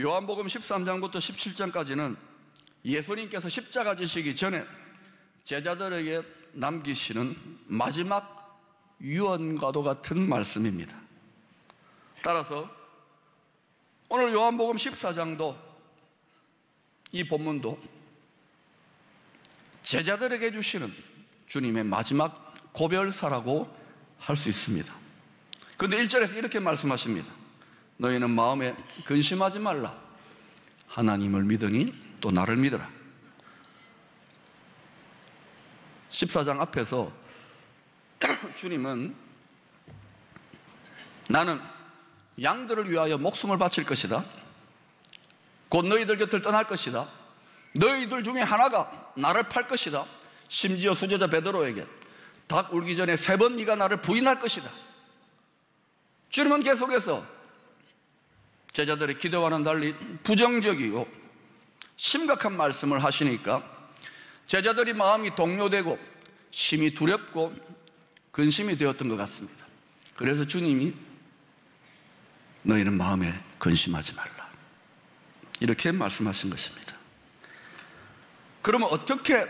요한복음 13장부터 17장까지는 예수님께서 십자가 지시기 전에 제자들에게 남기시는 마지막 유언과도 같은 말씀입니다. 따라서 오늘 요한복음 14장도 이 본문도 제자들에게 주시는 주님의 마지막 고별사라고 할 수 있습니다. 그런데 1절에서 이렇게 말씀하십니다. 너희는 마음에 근심하지 말라. 하나님을 믿으니 또 나를 믿어라. 14장 앞에서 주님은 나는 양들을 위하여 목숨을 바칠 것이다. 곧 너희들 곁을 떠날 것이다. 너희들 중에 하나가 나를 팔 것이다. 심지어 수제자 베드로에게 닭 울기 전에 3번 네가 나를 부인할 것이다. 주님은 계속해서 제자들의 기대와는 달리 부정적이고 심각한 말씀을 하시니까 제자들이 마음이 동요되고 심히 두렵고 근심이 되었던 것 같습니다. 그래서 주님이 너희는 마음에 근심하지 말라 이렇게 말씀하신 것입니다. 그러면 어떻게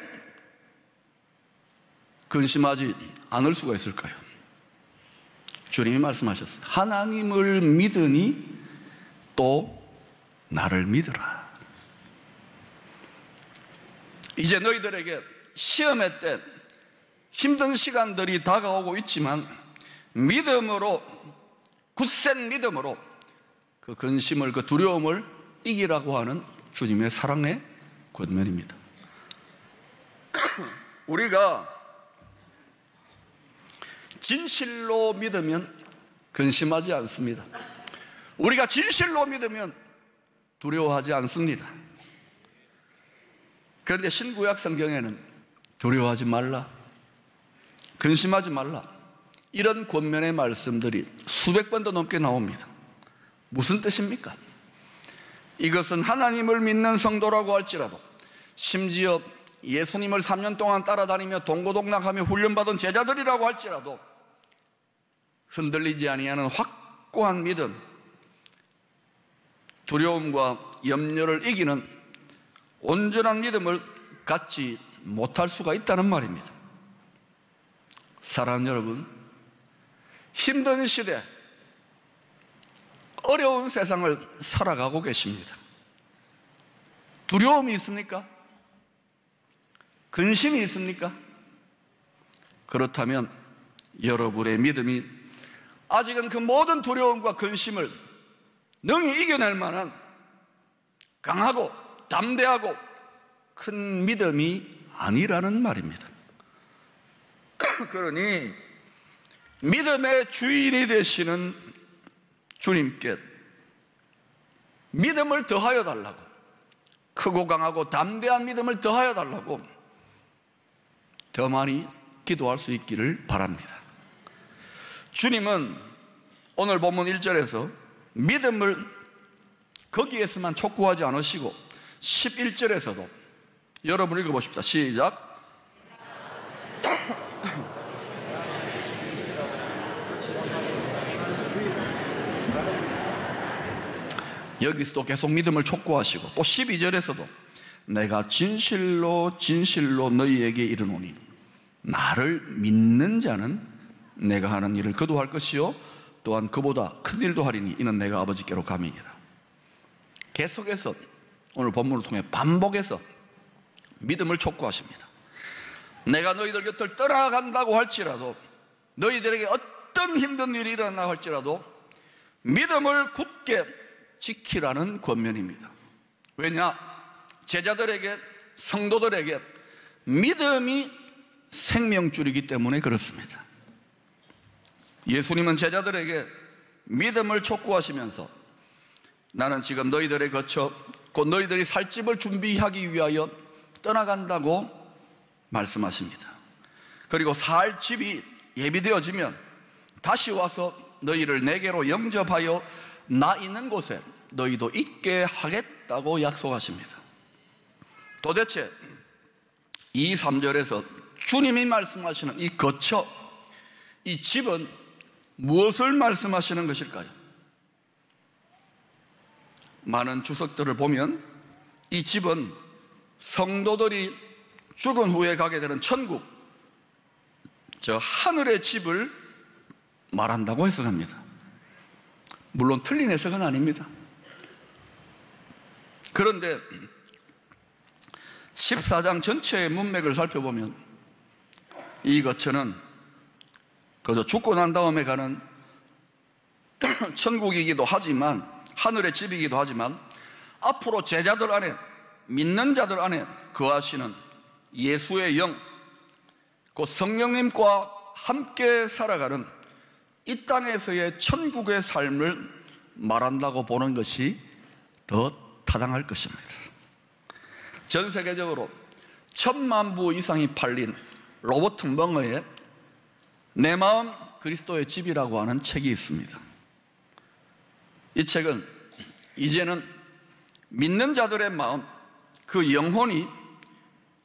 근심하지 않을 수가 있을까요? 주님이 말씀하셨어요. 하나님을 믿으니 또 나를 믿으라. 이제 너희들에게 시험의 때 힘든 시간들이 다가오고 있지만 믿음으로, 굳센 믿음으로 그 근심을, 그 두려움을 이기라고 하는 주님의 사랑의 권면입니다. 우리가 진실로 믿으면 근심하지 않습니다. 우리가 진실로 믿으면 두려워하지 않습니다. 그런데 신구약 성경에는 두려워하지 말라, 근심하지 말라 이런 권면의 말씀들이 수백 번도 넘게 나옵니다. 무슨 뜻입니까? 이것은 하나님을 믿는 성도라고 할지라도, 심지어 예수님을 3년 동안 따라다니며 동고동락하며 훈련받은 제자들이라고 할지라도 흔들리지 아니하는 확고한 믿음, 두려움과 염려를 이기는 온전한 믿음을 갖지 못할 수가 있다는 말입니다. 사랑하는 여러분, 힘든 시대, 어려운 세상을 살아가고 계십니다. 두려움이 있습니까? 근심이 있습니까? 그렇다면 여러분의 믿음이 아직은 그 모든 두려움과 근심을 능히 이겨낼 만한 강하고 담대하고 큰 믿음이 아니라는 말입니다. 그러니 믿음의 주인이 되시는 주님께 믿음을 더하여 달라고, 크고 강하고 담대한 믿음을 더하여 달라고 더 많이 기도할 수 있기를 바랍니다. 주님은 오늘 본문 1절에서 믿음을 거기에서만 촉구하지 않으시고 11절에서도, 여러분 읽어보십시다. 시작. 여기서도 계속 믿음을 촉구하시고 또 12절에서도 내가 진실로 진실로 너희에게 이르노니 나를 믿는 자는 내가 하는 일을 그도 할 것이요 또한 그보다 큰 일도 하리니 이는 내가 아버지께로 감이니라. 계속해서 오늘 본문을 통해 반복해서 믿음을 촉구하십니다. 내가 너희들 곁을 떠나간다고 할지라도, 너희들에게 어떤 힘든 일이 일어나 할지라도 믿음을 굳게 지키라는 권면입니다. 왜냐? 제자들에게, 성도들에게 믿음이 생명줄이기 때문에 그렇습니다. 예수님은 제자들에게 믿음을 촉구하시면서 나는 지금 너희들에 거쳐 곧 너희들이 살 집을 준비하기 위하여 떠나간다고 말씀하십니다. 그리고 살 집이 예비되어지면 다시 와서 너희를 내게로 영접하여 나 있는 곳에 너희도 있게 하겠다고 약속하십니다. 도대체 이 3절에서 주님이 말씀하시는 이 거처, 이 집은 무엇을 말씀하시는 것일까요? 많은 주석들을 보면 이 집은 성도들이 죽은 후에 가게 되는 천국, 저 하늘의 집을 말한다고 해석합니다. 물론 틀린 해석은 아닙니다. 그런데 14장 전체의 문맥을 살펴보면 이 거처는 그저 죽고 난 다음에 가는 천국이기도 하지만, 하늘의 집이기도 하지만, 앞으로 제자들 안에, 믿는 자들 안에 거하시는 예수의 영, 곧 성령님과 함께 살아가는 이 땅에서의 천국의 삶을 말한다고 보는 것이 더 타당할 것입니다. 전 세계적으로 1000만 부 이상이 팔린 로버트 멍어의 내 마음 그리스도의 집이라고 하는 책이 있습니다. 이 책은 이제는 믿는 자들의 마음, 그 영혼이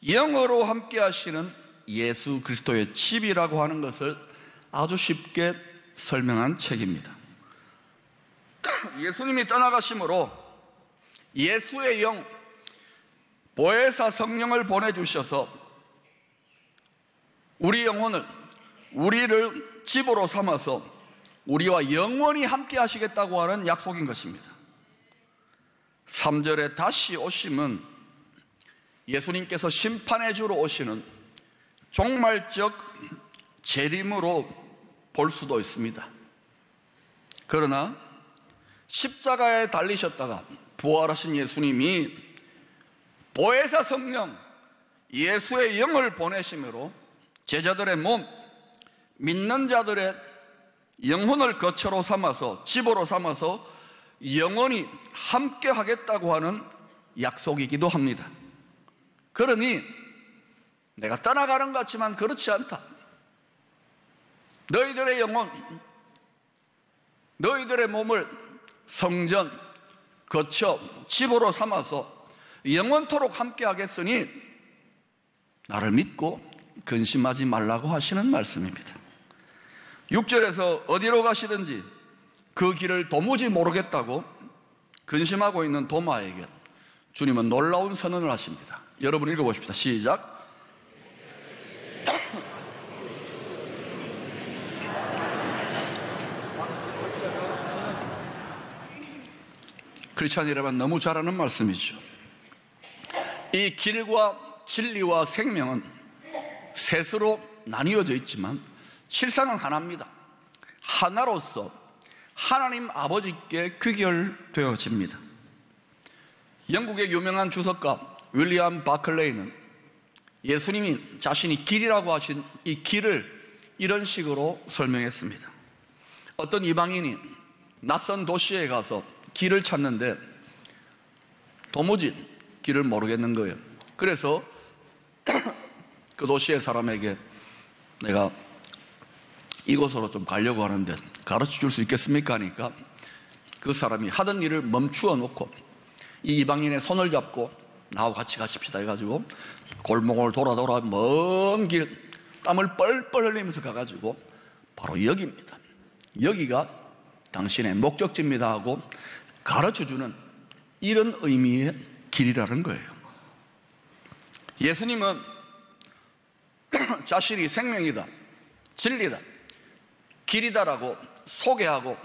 영으로 함께 하시는 예수 그리스도의 집이라고 하는 것을 아주 쉽게 설명한 책입니다. 예수님이 떠나가심으로 예수의 영, 보혜사 성령을 보내주셔서 우리 영혼을, 우리를 집으로 삼아서 우리와 영원히 함께 하시겠다고 하는 약속인 것입니다. 3절에 다시 오심은 예수님께서 심판의 주로 오시는 종말적 재림으로 볼 수도 있습니다. 그러나 십자가에 달리셨다가 부활하신 예수님이 보혜사 성령, 예수의 영을 보내심으로 제자들의 몸, 믿는 자들의 영혼을 거처로 삼아서, 집으로 삼아서 영원히 함께 하겠다고 하는 약속이기도 합니다. 그러니 내가 떠나가는 것 같지만 그렇지 않다. 너희들의 영혼, 너희들의 몸을 성전, 거처, 집으로 삼아서 영원토록 함께 하겠으니 나를 믿고 근심하지 말라고 하시는 말씀입니다. 6절에서 어디로 가시든지 그 길을 도무지 모르겠다고 근심하고 있는 도마에게 주님은 놀라운 선언을 하십니다. 여러분 읽어보십시다. 시작. 크리스찬이라면 너무 잘 아는 말씀이죠. 이 길과 진리와 생명은 셋으로 나뉘어져 있지만 실상은 하나입니다. 하나로서 하나님 아버지께 귀결되어집니다. 영국의 유명한 주석가 윌리엄 바클레이는 예수님이 자신이 길이라고 하신 이 길을 이런 식으로 설명했습니다. 어떤 이방인이 낯선 도시에 가서 길을 찾는데 도무지 길을 모르겠는 거예요. 그래서 그 도시의 사람에게 내가 이곳으로 좀 가려고 하는데 가르쳐 줄 수 있겠습니까? 하니까 그 사람이 하던 일을 멈추어 놓고 이 이방인의 손을 잡고 나하고 같이 가십시다 해가지고 골목을 돌아 먼 길 땀을 뻘뻘 흘리면서 가가지고 바로 여기입니다. 여기가 당신의 목적지입니다 하고 가르쳐주는 이런 의미의 길이라는 거예요. 예수님은 자신이 생명이다, 진리다, 길이다라고 소개하고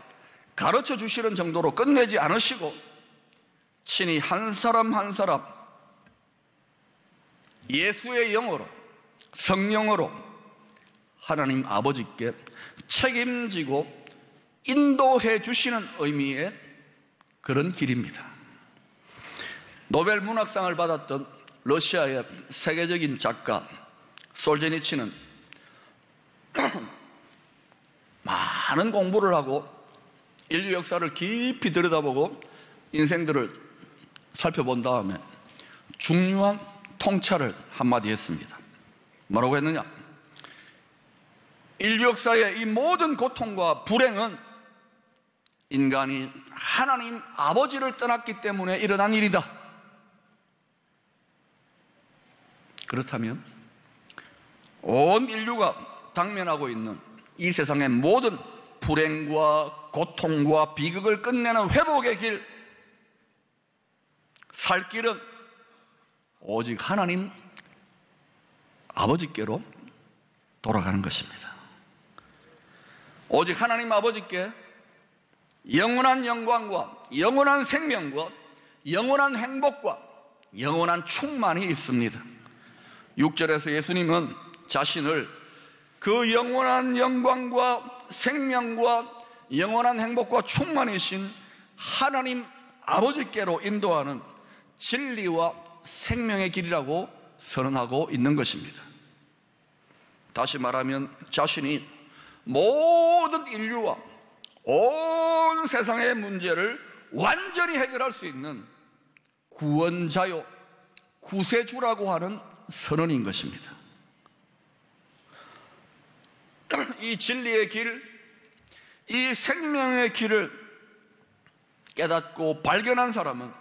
가르쳐 주시는 정도로 끝내지 않으시고 친히 한 사람 한 사람 예수의 영으로, 성령으로 하나님 아버지께 책임지고 인도해 주시는 의미의 그런 길입니다. 노벨 문학상을 받았던 러시아의 세계적인 작가 솔제니치는 많은 공부를 하고 인류 역사를 깊이 들여다보고 인생들을 살펴본 다음에 중요한 통찰을 한마디 했습니다. 뭐라고 했느냐? 인류 역사의 이 모든 고통과 불행은 인간이 하나님 아버지를 떠났기 때문에 일어난 일이다. 그렇다면 온 인류가 당면하고 있는 이 세상의 모든 불행과 고통과 비극을 끝내는 회복의 길, 살 길은 오직 하나님 아버지께로 돌아가는 것입니다. 오직 하나님 아버지께 영원한 영광과 영원한 생명과 영원한 행복과 영원한 충만이 있습니다. 6절에서 예수님은 자신을 그 영원한 영광과 생명과 영원한 행복과 충만이신 하나님 아버지께로 인도하는 진리와 생명의 길이라고 선언하고 있는 것입니다. 다시 말하면 자신이 모든 인류와 온 세상의 문제를 완전히 해결할 수 있는 구원자요 구세주라고 하는 선언인 것입니다. 이 진리의 길, 이 생명의 길을 깨닫고 발견한 사람은,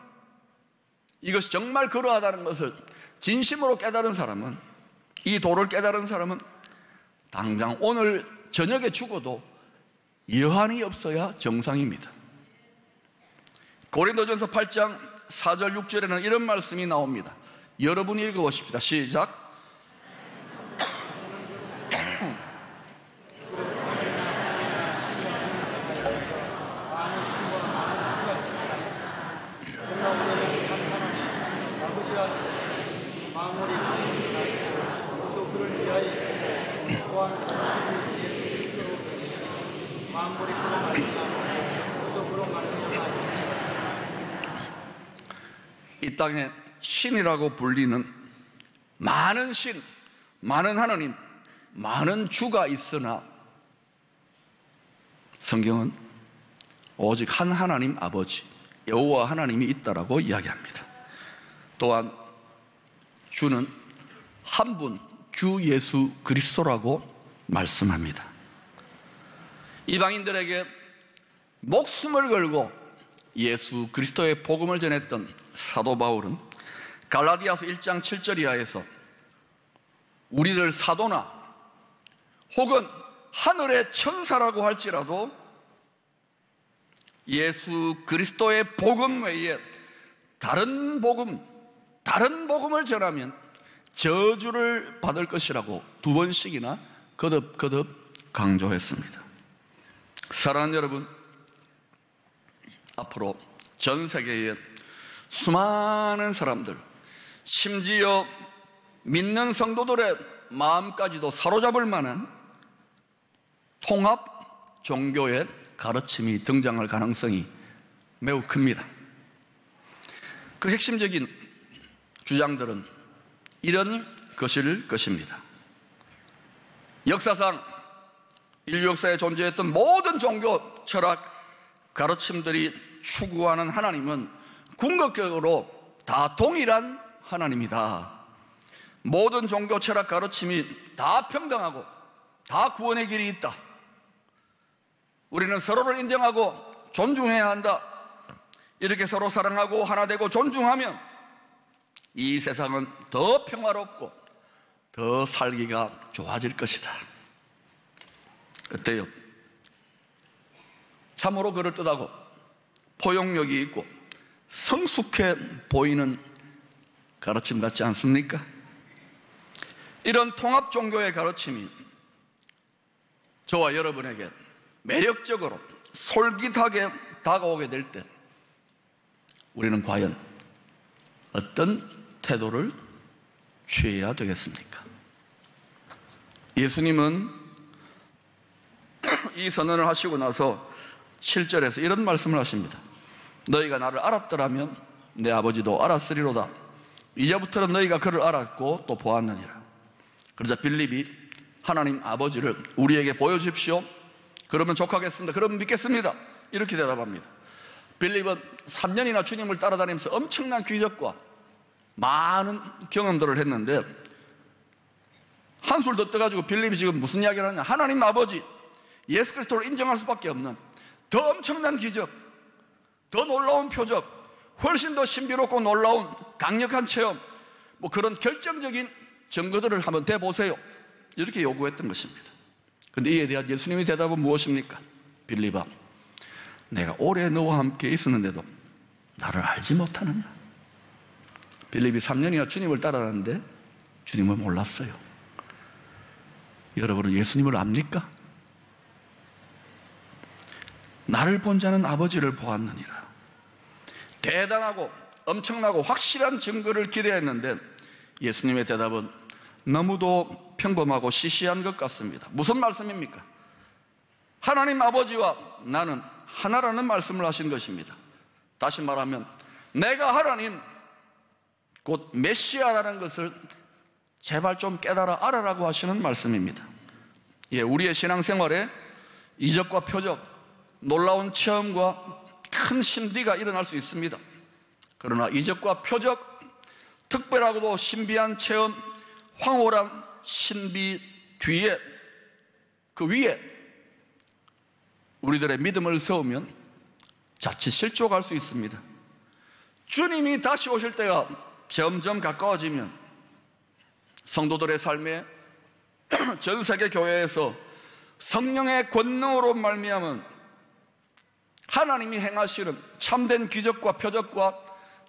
이것이 정말 그러하다는 것을 진심으로 깨달은 사람은, 이 도를 깨달은 사람은 당장 오늘 저녁에 죽어도 여한이 없어야 정상입니다. 고린도전서 8장 4절 6절에는 이런 말씀이 나옵니다. 여러분이 읽어보십시다. 시작. 이 땅에 신이라고 불리는 많은 신, 많은 하나님, 많은 주가 있으나 성경은 오직 한 하나님 아버지 여호와 하나님이 있다라고 이야기합니다. 또한 주는 한 분, 주 예수 그리스도라고 말씀합니다. 이방인들에게 목숨을 걸고 예수 그리스도의 복음을 전했던 사도 바울은 갈라디아서 1장 7절 이하에서 우리들 사도나 혹은 하늘의 천사라고 할지라도 예수 그리스도의 복음 외에 다른 복음을 전하면 저주를 받을 것이라고 2번씩이나 거듭 강조했습니다. 사랑하는 여러분, 앞으로 전 세계의 수많은 사람들, 심지어 믿는 성도들의 마음까지도 사로잡을 만한 통합 종교의 가르침이 등장할 가능성이 매우 큽니다. 그 핵심적인 주장들은 이런 것일 것입니다. 역사상 인류 역사에 존재했던 모든 종교, 철학, 가르침들이 추구하는 하나님은 궁극적으로 다 동일한 하나님이다. 모든 종교, 철학, 가르침이 다 평등하고 다 구원의 길이 있다. 우리는 서로를 인정하고 존중해야 한다. 이렇게 서로 사랑하고 하나 되고 존중하면 이 세상은 더 평화롭고 더 살기가 좋아질 것이다. 어때요? 참으로 그럴듯하고 포용력이 있고 성숙해 보이는 가르침 같지 않습니까? 이런 통합 종교의 가르침이 저와 여러분에게 매력적으로 솔깃하게 다가오게 될 때 우리는 과연 어떤 태도를 취해야 되겠습니까? 예수님은 이 선언을 하시고 나서 7절에서 이런 말씀을 하십니다. 너희가 나를 알았더라면 내 아버지도 알았으리로다. 이제부터는 너희가 그를 알았고 또 보았느니라. 그러자 빌립이 하나님 아버지를 우리에게 보여주십시오. 그러면 족하겠습니다. 그러면 믿겠습니다. 이렇게 대답합니다. 빌립은 3년이나 주님을 따라다니면서 엄청난 기적과 많은 경험들을 했는데 한술 더 떠가지고 빌립이 지금 무슨 이야기를 하냐, 하나님 아버지 예수 그리스도를 인정할 수밖에 없는 더 엄청난 기적, 더 놀라운 표적, 훨씬 더 신비롭고 놀라운 강력한 체험, 뭐 그런 결정적인 증거들을 한번 대보세요. 이렇게 요구했던 것입니다. 그런데 이에 대한 예수님의 대답은 무엇입니까? 빌립아, 내가 오래 너와 함께 있었는데도 나를 알지 못하느냐? 빌립이 3년이나 주님을 따라하는데 주님을 몰랐어요. 여러분은 예수님을 압니까? 나를 본 자는 아버지를 보았느니라. 대단하고 엄청나고 확실한 증거를 기대했는데 예수님의 대답은 너무도 평범하고 시시한 것 같습니다. 무슨 말씀입니까? 하나님 아버지와 나는 하나라는 말씀을 하신 것입니다. 다시 말하면 내가 하나님 곧 메시아라는 것을 제발 좀 깨달아 알아라고 하시는 말씀입니다. 예, 우리의 신앙생활에 이적과 표적, 놀라운 체험과 큰 신비가 일어날 수 있습니다. 그러나 이적과 표적, 특별하고도 신비한 체험, 황홀한 신비 뒤에, 그 위에 우리들의 믿음을 세우면 자칫 실족할 수 있습니다. 주님이 다시 오실 때가 점점 가까워지면 성도들의 삶에 전 세계 교회에서 성령의 권능으로 말미암은 하나님이 행하시는 참된 기적과 표적과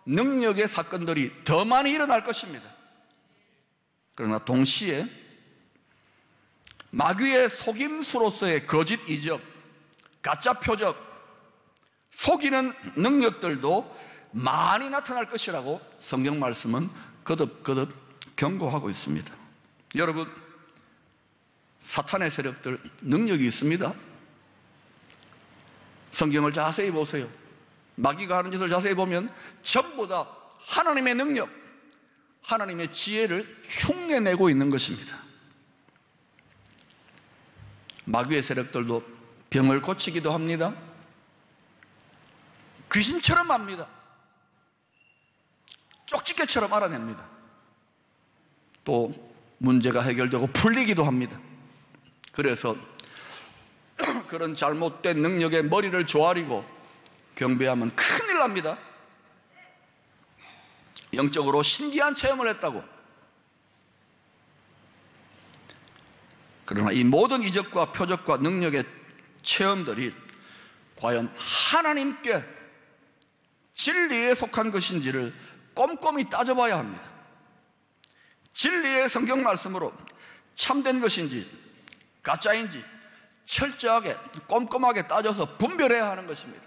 능력의 사건들이 더 많이 일어날 것입니다. 그러나 동시에 마귀의 속임수로서의 거짓 이적, 가짜 표적, 속이는 능력들도 많이 나타날 것이라고 성경 말씀은 거듭거듭 경고하고 있습니다. 여러분, 사탄의 세력들 능력이 있습니다. 성경을 자세히 보세요. 마귀가 하는 짓을 자세히 보면 전부 다 하나님의 능력, 하나님의 지혜를 흉내내고 있는 것입니다. 마귀의 세력들도 병을 고치기도 합니다. 귀신처럼 합니다. 쪽집게처럼 알아냅니다. 또 문제가 해결되고 풀리기도 합니다. 그래서 그런 잘못된 능력의 머리를 조아리고 경배하면 큰일 납니다. 영적으로 신기한 체험을 했다고. 그러나 이 모든 이적과 표적과 능력의 체험들이 과연 하나님께 진리에 속한 것인지를 꼼꼼히 따져봐야 합니다. 진리의 성경 말씀으로 참된 것인지 가짜인지 철저하게 꼼꼼하게 따져서 분별해야 하는 것입니다.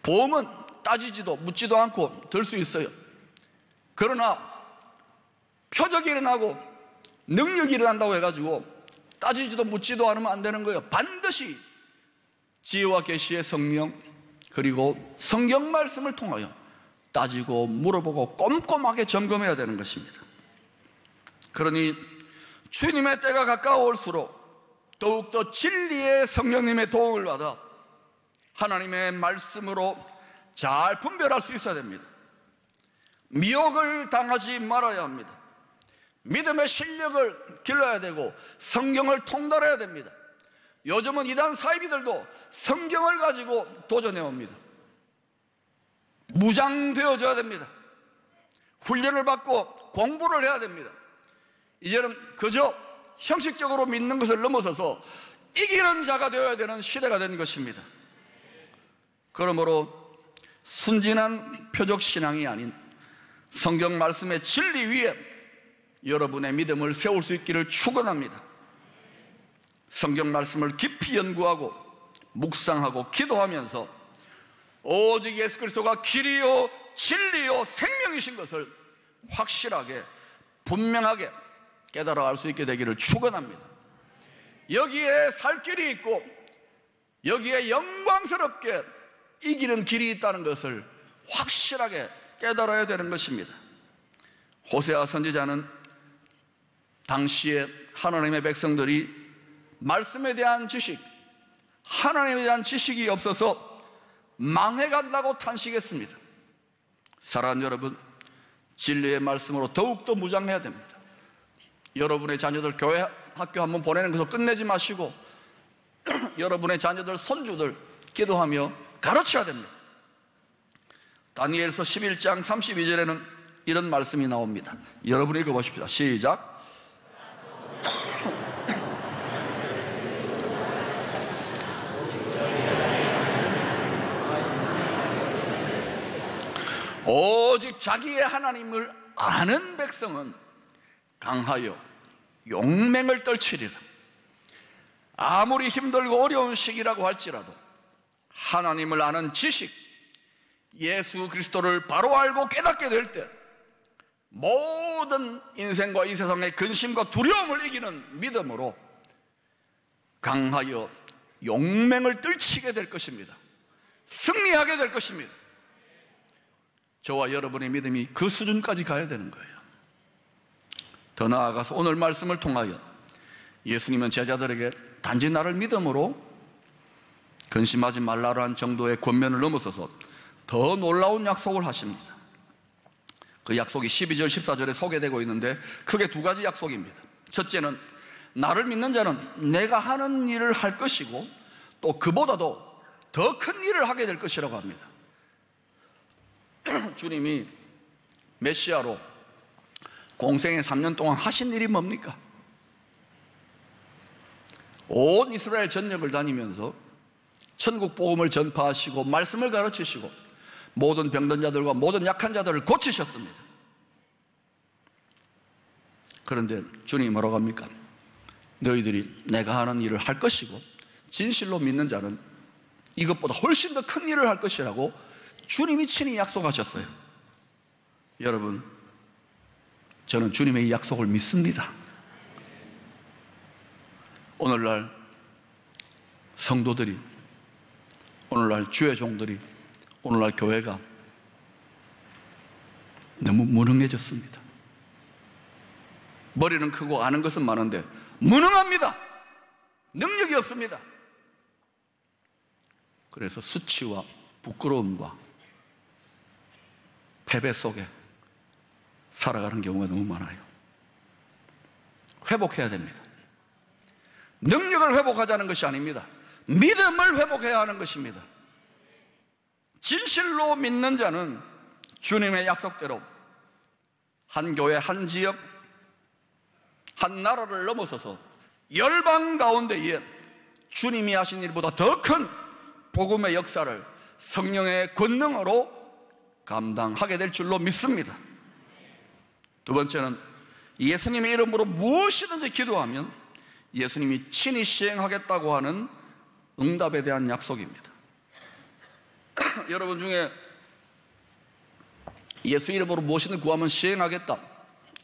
보험은 따지지도 묻지도 않고 들 수 있어요. 그러나 표적이 일어나고 능력이 일어난다고 해가지고 따지지도 묻지도 않으면 안 되는 거예요. 반드시 지혜와 계시의 성령 그리고 성경 말씀을 통하여 따지고 물어보고 꼼꼼하게 점검해야 되는 것입니다. 그러니 주님의 때가 가까워올수록 더욱더 진리의 성령님의 도움을 받아 하나님의 말씀으로 잘 분별할 수 있어야 됩니다. 미혹을 당하지 말아야 합니다. 믿음의 실력을 길러야 되고 성경을 통달해야 됩니다. 요즘은 이단 사이비들도 성경을 가지고 도전해 옵니다. 무장되어져야 됩니다. 훈련을 받고 공부를 해야 됩니다. 이제는 그저 형식적으로 믿는 것을 넘어서서 이기는 자가 되어야 되는 시대가 된 것입니다. 그러므로 순진한 표적신앙이 아닌 성경 말씀의 진리 위에 여러분의 믿음을 세울 수 있기를 축원합니다. 성경 말씀을 깊이 연구하고 묵상하고 기도하면서 오직 예수 그리스도가 길이요 진리요 생명이신 것을 확실하게 분명하게 깨달아 알 수 있게 되기를 축원합니다. 여기에 살 길이 있고 여기에 영광스럽게 이기는 길이 있다는 것을 확실하게 깨달아야 되는 것입니다. 호세아 선지자는 당시에 하나님의 백성들이 말씀에 대한 지식, 하나님에 대한 지식이 없어서 망해간다고 탄식했습니다. 사랑하는 여러분, 진리의 말씀으로 더욱더 무장해야 됩니다. 여러분의 자녀들 교회 학교 한번 보내는 것을 끝내지 마시고 여러분의 자녀들 손주들 기도하며 가르쳐야 됩니다. 다니엘서 11장 32절에는 이런 말씀이 나옵니다. 여러분 읽어보십시다. 시작. 오직 자기의 하나님을 아는 백성은 강하여 용맹을 떨치리라. 아무리 힘들고 어려운 시기라고 할지라도 하나님을 아는 지식, 예수 그리스도를 바로 알고 깨닫게 될 때 모든 인생과 이 세상의 근심과 두려움을 이기는 믿음으로 강하여 용맹을 떨치게 될 것입니다. 승리하게 될 것입니다. 저와 여러분의 믿음이 그 수준까지 가야 되는 거예요. 더 나아가서 오늘 말씀을 통하여 예수님은 제자들에게 단지 나를 믿음으로 근심하지 말라라는 정도의 권면을 넘어서서 더 놀라운 약속을 하십니다. 그 약속이 12절 14절에 소개되고 있는데 크게 두 가지 약속입니다. 첫째는 나를 믿는 자는 내가 하는 일을 할 것이고 또 그보다도 더 큰 일을 하게 될 것이라고 합니다. 주님이 메시아로 공생의 3년 동안 하신 일이 뭡니까? 온 이스라엘 전역을 다니면서 천국 복음을 전파하시고 말씀을 가르치시고 모든 병든 자들과 모든 약한 자들을 고치셨습니다. 그런데 주님이 뭐라고 합니까? 너희들이 내가 하는 일을 할 것이고 진실로 믿는 자는 이것보다 훨씬 더 큰 일을 할 것이라고 주님이 친히 약속하셨어요. 여러분, 저는 주님의 이 약속을 믿습니다. 오늘날 성도들이, 오늘날 주의 종들이, 오늘날 교회가 너무 무능해졌습니다. 머리는 크고 아는 것은 많은데 무능합니다. 능력이 없습니다. 그래서 수치와 부끄러움과 패배 속에 살아가는 경우가 너무 많아요. 회복해야 됩니다. 능력을 회복하자는 것이 아닙니다. 믿음을 회복해야 하는 것입니다. 진실로 믿는 자는 주님의 약속대로 한 교회, 한 지역, 한 나라를 넘어서서 열방 가운데에 주님이 하신 일보다 더 큰 복음의 역사를 성령의 권능으로 감당하게 될 줄로 믿습니다. 두 번째는 예수님의 이름으로 무엇이든지 기도하면 예수님이 친히 시행하겠다고 하는 응답에 대한 약속입니다. 여러분 중에 예수 이름으로 무엇이든 구하면 시행하겠다,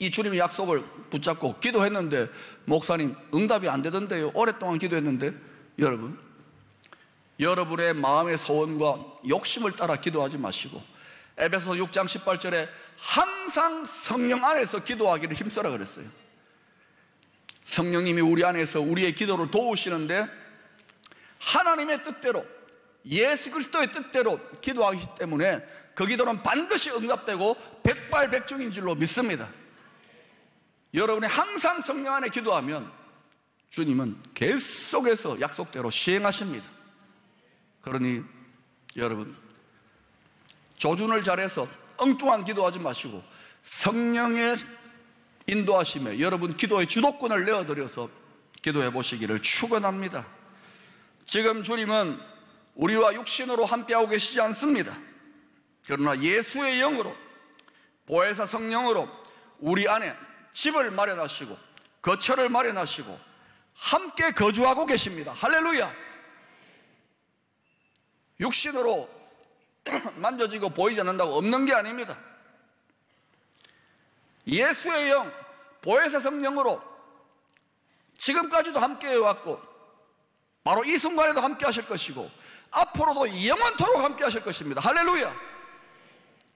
이 주님의 약속을 붙잡고 기도했는데 목사님 응답이 안 되던데요, 오랫동안 기도했는데, 여러분의 마음의 소원과 욕심을 따라 기도하지 마시고 에베소 6장 18절에 항상 성령 안에서 기도하기를 힘써라 그랬어요. 성령님이 우리 안에서 우리의 기도를 도우시는데 하나님의 뜻대로, 예수 그리스도의 뜻대로 기도하기 때문에 그 기도는 반드시 응답되고 백발백중인 줄로 믿습니다. 여러분이 항상 성령 안에 기도하면 주님은 계속해서 약속대로 시행하십니다. 그러니 여러분, 조준을 잘해서 엉뚱한 기도하지 마시고 성령의 인도하심에 여러분 기도의 주도권을 내어드려서 기도해 보시기를 축원합니다. 지금 주님은 우리와 육신으로 함께하고 계시지 않습니다. 그러나 예수의 영으로, 보혜사 성령으로 우리 안에 집을 마련하시고 거처를 마련하시고 함께 거주하고 계십니다. 할렐루야. 육신으로 만져지고 보이지 않는다고 없는 게 아닙니다. 예수의 영, 보혜사 성령으로 지금까지도 함께 해왔고 바로 이 순간에도 함께 하실 것이고 앞으로도 영원토록 함께 하실 것입니다. 할렐루야.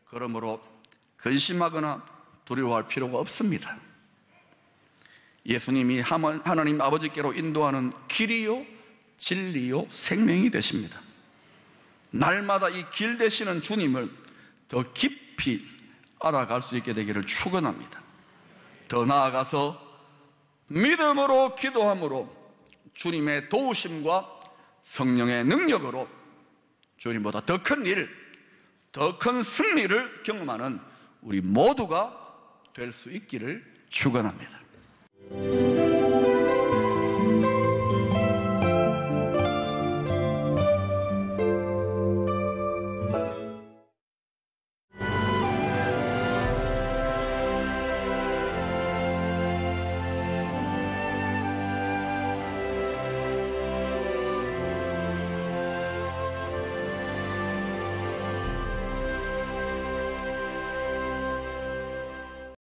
그러므로 근심하거나 두려워할 필요가 없습니다. 예수님이 하나님 아버지께로 인도하는 길이요 진리요 생명이 되십니다. 날마다 이 길 되시는 주님을 더 깊이 알아갈 수 있게 되기를 축원합니다. 더 나아가서 믿음으로 기도함으로 주님의 도우심과 성령의 능력으로 주님보다 더 큰 일, 더 큰 승리를 경험하는 우리 모두가 될 수 있기를 축원합니다.